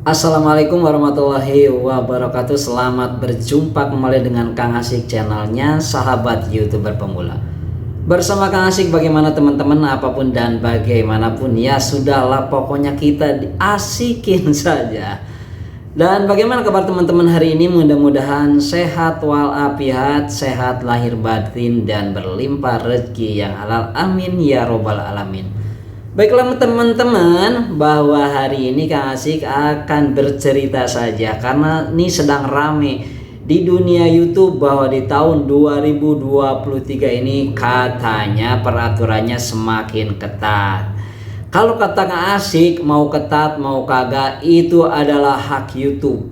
Assalamualaikum warahmatullahi wabarakatuh. Selamat berjumpa kembali dengan Kang Asik, channelnya sahabat YouTuber pemula. Bersama Kang Asik, bagaimana teman-teman, apapun dan bagaimanapun, ya sudahlah, pokoknya kita diasikin saja. Dan bagaimana kabar teman-teman hari ini? Mudah-mudahan sehat walafiat, sehat lahir batin, dan berlimpah rezeki yang halal. Amin ya robbal alamin. Baiklah teman-teman, bahwa hari ini Kang Asik akan bercerita saja karena ini sedang rame di dunia YouTube bahwa di tahun 2023 ini katanya peraturannya semakin ketat. Kalau kata Kang Asik, mau ketat mau kagak itu adalah hak YouTube.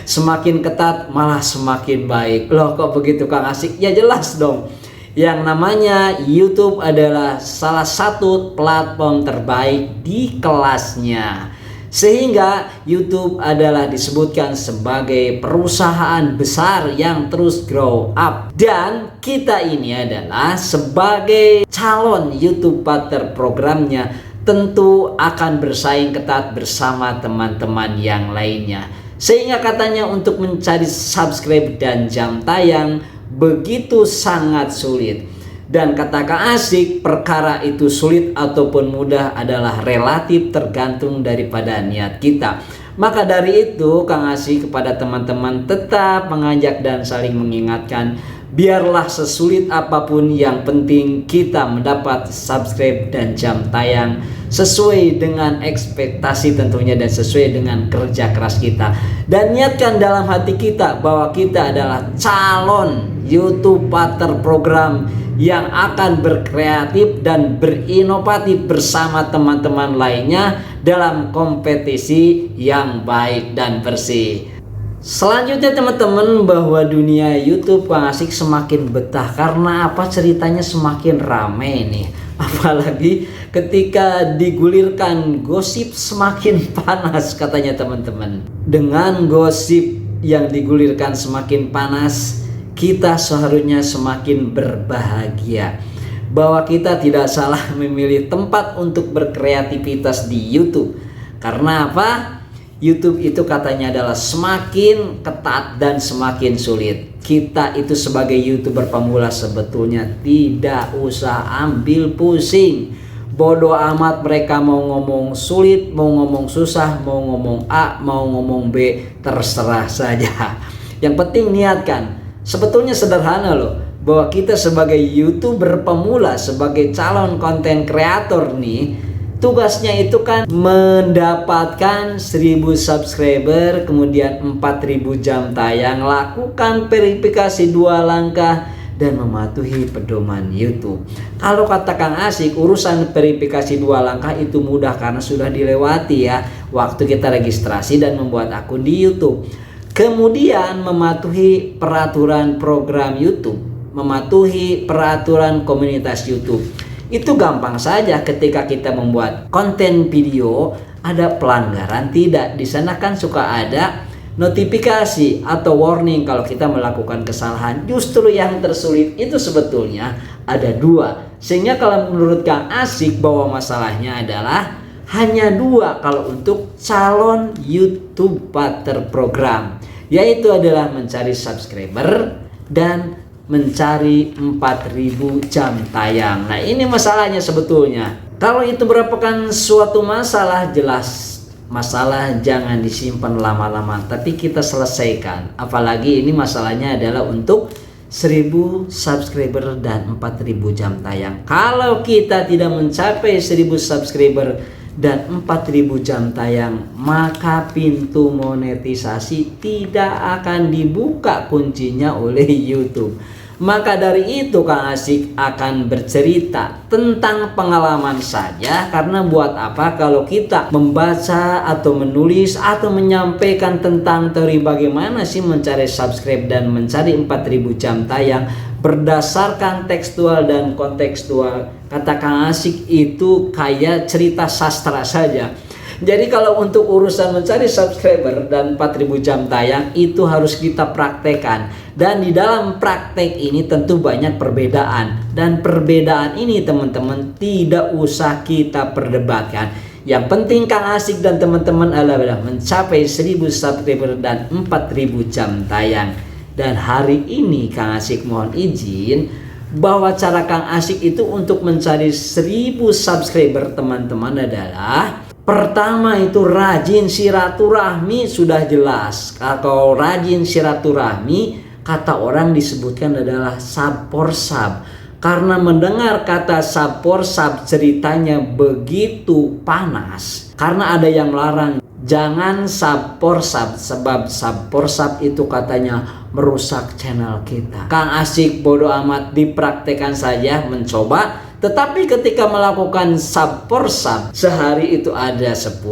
Semakin ketat malah semakin baik. Loh kok begitu Kang Asik? Ya jelas dong. Yang namanya YouTube adalah salah satu platform terbaik di kelasnya, sehingga YouTube adalah disebutkan sebagai perusahaan besar yang terus grow up. Dan kita ini adalah sebagai calon YouTube partner programnya tentu akan bersaing ketat bersama teman-teman yang lainnya, sehingga katanya untuk mencari subscribe dan jam tayang begitu sangat sulit. Dan kata Kang Asik, perkara itu sulit ataupun mudah adalah relatif tergantung daripada niat kita. Maka dari itu Kang Asik kepada teman-teman tetap mengajak dan saling mengingatkan, biarlah sesulit apapun, yang penting kita mendapat subscribe dan jam tayang sesuai dengan ekspektasi tentunya dan sesuai dengan kerja keras kita. Dan niatkan dalam hati kita bahwa kita adalah calon YouTube partner program yang akan berkreatif dan berinovatif bersama teman-teman lainnya dalam kompetisi yang baik dan bersih. Selanjutnya teman-teman, bahwa dunia YouTube Kang Asik semakin betah karena apa? Ceritanya semakin rame nih. Apalagi ketika digulirkan gosip semakin panas katanya teman-teman. Dengan gosip yang digulirkan semakin panas, kita seharusnya semakin berbahagia bahwa kita tidak salah memilih tempat untuk berkreativitas di YouTube. Karena apa? YouTube itu katanya adalah semakin ketat dan semakin sulit. Kita itu sebagai YouTuber pemula sebetulnya tidak usah ambil pusing. Bodoh amat mereka mau ngomong sulit, mau ngomong susah, mau ngomong A, mau ngomong B, terserah saja. Yang penting niatkan. Sebetulnya sederhana loh, bahwa kita sebagai YouTuber pemula, sebagai calon konten kreator nih, tugasnya itu kan mendapatkan 1000 subscriber, kemudian 4000 jam tayang, lakukan verifikasi 2 langkah dan mematuhi pedoman YouTube. Kalau kata Kang Asik, urusan verifikasi 2 langkah itu mudah karena sudah dilewati ya waktu kita registrasi dan membuat akun di YouTube. Kemudian mematuhi peraturan program YouTube, mematuhi peraturan komunitas YouTube. Itu gampang saja ketika kita membuat konten video. Ada pelanggaran tidak? Di sana kan suka ada notifikasi atau warning kalau kita melakukan kesalahan. Justru yang tersulit itu sebetulnya ada 2. Sehingga kalau menurut Kang Asik bahwa masalahnya adalah hanya 2 kalau untuk calon YouTube partner program, yaitu adalah mencari subscriber dan mencari 4000 jam tayang. Nah ini masalahnya sebetulnya. Kalau itu merupakan suatu masalah, jelas masalah jangan disimpan lama-lama, tapi kita selesaikan. Apalagi ini masalahnya adalah untuk 1000 subscriber dan 4000 jam tayang. Kalau kita tidak mencapai 1000 subscriber dan 4000 jam tayang, maka pintu monetisasi tidak akan dibuka kuncinya oleh YouTube. Maka dari itu Kang Asik akan bercerita tentang pengalaman saja, karena buat apa kalau kita membaca atau menulis atau menyampaikan tentang teori bagaimana sih mencari subscribe dan mencari 4000 jam tayang berdasarkan tekstual dan kontekstual. Kata Kang Asik itu kayak cerita sastra saja. Jadi kalau untuk urusan mencari subscriber dan 4000 jam tayang itu harus kita praktekkan. Dan di dalam praktek ini tentu banyak perbedaan. Dan perbedaan ini teman-teman tidak usah kita perdebatkan. Yang penting Kang Asik dan teman-teman adalah mencapai 1000 subscriber dan 4000 jam tayang. Dan hari ini Kang Asik mohon izin bahwa cara Kang Asik itu untuk mencari 1000 subscriber teman-teman adalah pertama itu rajin silaturahmi. Sudah jelas kalau rajin silaturahmi, kata orang disebutkan adalah saporsab. Karena mendengar kata saporsab ceritanya begitu panas. Karena ada yang melarang jangan saporsab, sebab saporsab itu katanya merusak channel kita. Kang Asik bodo amat dipraktekkan saja mencoba. Tetapi ketika melakukan saporsab sehari itu ada 10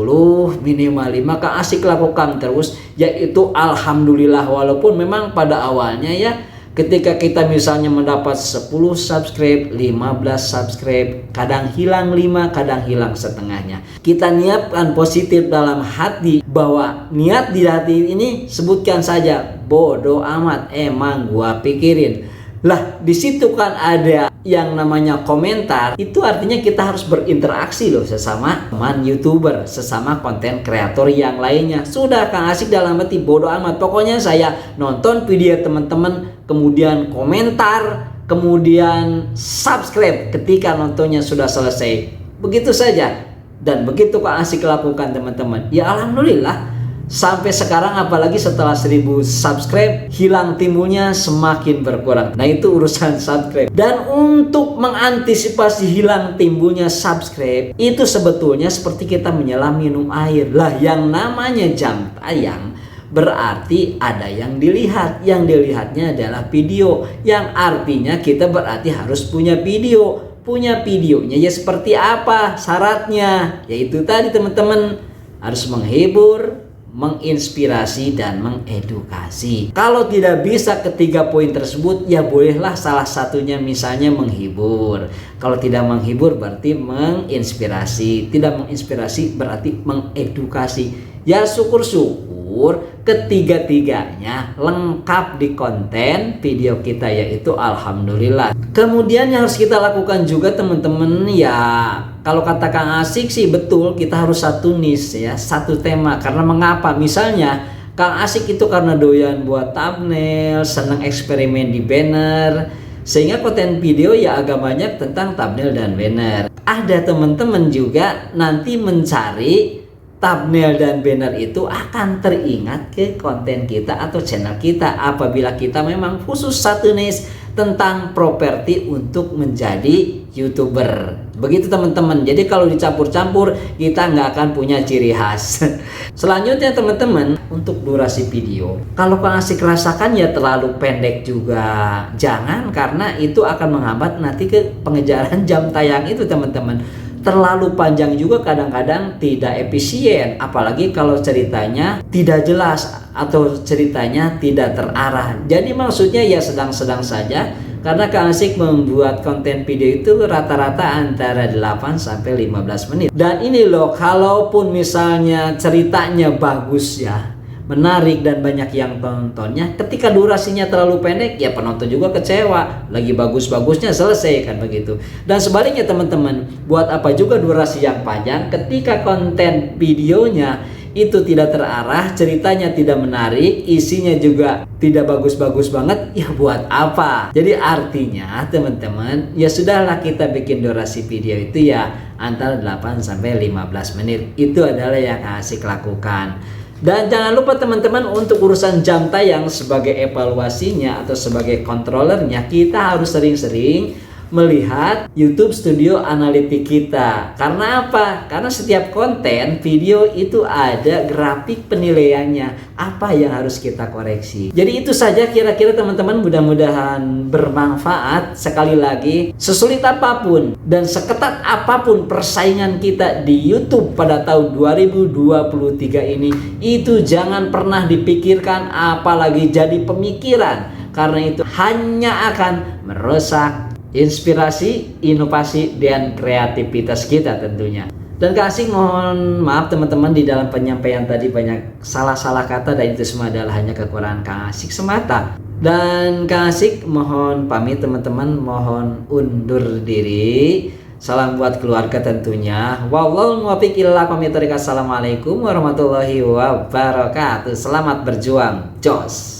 minimal 5, Kang Asik lakukan terus, yaitu alhamdulillah. Walaupun memang pada awalnya ya, ketika kita misalnya mendapat 10 subscribe, 15 subscribe, kadang hilang 5, kadang hilang setengahnya. Kita niatkan positif dalam hati bahwa niat di hati ini sebutkan saja bodo amat, emang gua pikirin. Lah di situ kan ada yang namanya komentar. Itu artinya kita harus berinteraksi loh sesama teman YouTuber, sesama konten kreator yang lainnya. Sudah Kang Asik dalam hati bodo amat. Pokoknya saya nonton video teman-teman, kemudian komentar, kemudian subscribe ketika nontonnya sudah selesai. Begitu saja. Dan begitu Kang Asik lakukan teman-teman. Ya alhamdulillah. Sampai sekarang apalagi setelah 1000 subscribe, hilang timbulnya semakin berkurang. Nah itu urusan subscribe. Dan untuk mengantisipasi hilang timbulnya subscribe, itu sebetulnya seperti kita menyelam minum air. Lah yang namanya jam tayang berarti ada yang dilihat. Yang dilihatnya adalah video. Yang artinya kita berarti harus punya video. Punya videonya ya seperti apa syaratnya? Yaitu tadi teman-teman harus menghibur, menginspirasi dan mengedukasi. Kalau tidak bisa ketiga poin tersebut, ya bolehlah salah satunya misalnya menghibur. Kalau tidak menghibur berarti menginspirasi. Tidak menginspirasi berarti mengedukasi. Ya syukur-syukur ketiga-tiganya lengkap di konten video kita, yaitu alhamdulillah. Kemudian yang harus kita lakukan juga teman-teman ya, kalau kata Kang Asik sih betul, kita harus satu niche ya, satu tema. Karena mengapa? Misalnya Kang Asik itu karena doyan buat thumbnail, senang eksperimen di banner, sehingga konten video ya agak banyak tentang thumbnail dan banner. Ada teman-teman juga nanti mencari thumbnail dan banner itu akan teringat ke konten kita atau channel kita apabila kita memang khusus satu niche tentang properti untuk menjadi YouTuber. Begitu teman-teman. Jadi kalau dicampur-campur kita nggak akan punya ciri khas. Selanjutnya teman-teman, untuk durasi video, kalau Kang Asik rasakan ya terlalu pendek juga jangan, karena itu akan menghambat nanti ke pengejaran jam tayang itu teman-teman. Terlalu panjang juga kadang-kadang tidak efisien, apalagi kalau ceritanya tidak jelas atau ceritanya tidak terarah. Jadi maksudnya ya sedang-sedang saja, karena Kang Asik membuat konten video itu rata-rata antara 8 sampai 15 menit. Dan ini loh, kalaupun misalnya ceritanya bagus ya, menarik dan banyak yang tontonnya, ketika durasinya terlalu pendek ya penonton juga kecewa. Lagi bagus-bagusnya selesai kan begitu. Dan sebaliknya teman-teman, buat apa juga durasi yang panjang ketika konten videonya itu tidak terarah, ceritanya tidak menarik, isinya juga tidak bagus-bagus banget, ya buat apa? Jadi artinya teman-teman, ya sudahlah kita bikin durasi video itu ya antara 8 sampai 15 menit. Itu adalah yang Asik lakukan. Dan jangan lupa teman-teman, untuk urusan jam tayang sebagai evaluasinya atau sebagai controllernya, kita harus sering-sering melihat YouTube Studio Analytics kita. Karena apa? Karena setiap konten video itu ada grafik penilaiannya, apa yang harus kita koreksi. Jadi itu saja kira-kira teman-teman, mudah-mudahan bermanfaat. Sekali lagi, sesulit apapun dan seketat apapun persaingan kita di YouTube pada tahun 2023 ini, itu jangan pernah dipikirkan apalagi jadi pemikiran, karena itu hanya akan merusak inspirasi, inovasi, dan kreativitas kita tentunya. Dan Kang Asik mohon maaf teman-teman, di dalam penyampaian tadi banyak salah-salah kata, dan itu semua adalah hanya kekurangan Kang Asik semata. Dan Kang Asik mohon pamit teman-teman, mohon undur diri. Salam buat keluarga tentunya. Wallahul muwaffiq ila aqwamit thoriq. Assalamualaikum warahmatullahi wabarakatuh. Selamat berjuang. Jos.